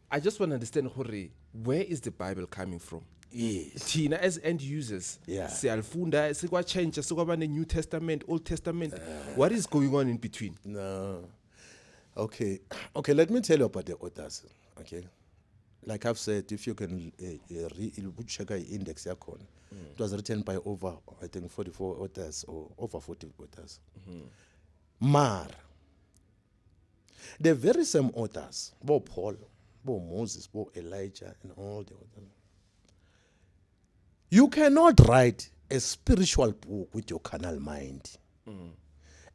I just want to understand, Hore, where is the Bible coming from? Yes. Tina, as end users, Yeah. siyalifunda sikwa-change sikwaba ne-New Testament, Old Testament. What is going on in between? No. Okay. Okay, let me tell you about the authors. Okay. Like I've said, if you can check the index, it was written by over, I think, 44 authors or over 40 authors. Mar, the very same authors, Bo Paul, Bo Moses, Bo Elijah, and all the others. You cannot write a spiritual book with your carnal mind.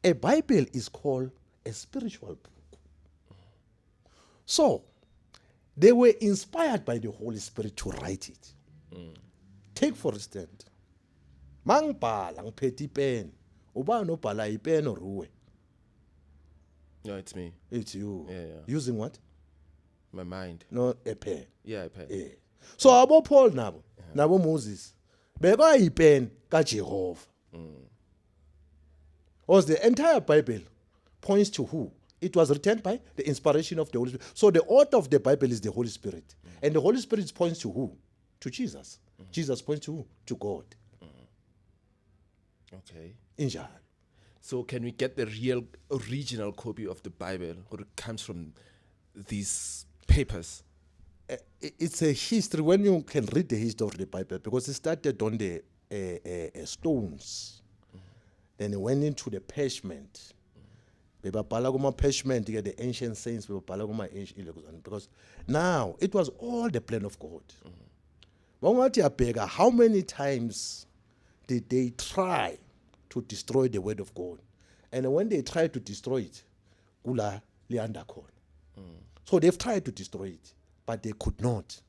A Bible is called a spiritual book. So, they were inspired by the Holy Spirit to write it. Take for instance, Mangbala ngiphethe pen. Ubani obhala ipen or uwe? No, it's me. It's you. Yeah. Using what? My mind. No, a pen. Yeah, I pay. Yeah. So abo Paul nabo Moses, beka ipen kaJehova. Because the entire Bible points to who? It was written by the inspiration of the Holy Spirit. So the author of the Bible is the Holy Spirit. And the Holy Spirit points to who? To Jesus. Jesus points to who? To God. Okay. Injal. So can we get the real original copy of the Bible, or it comes from these papers? It's a history. When you can read the history of the Bible, because it started on the stones, then it went into the parchment. Parchment, the ancient saints, because now it was all the plan of God. How many times did they try to destroy the word of God? And when they tried to destroy it, so they've tried to destroy it, but they could not.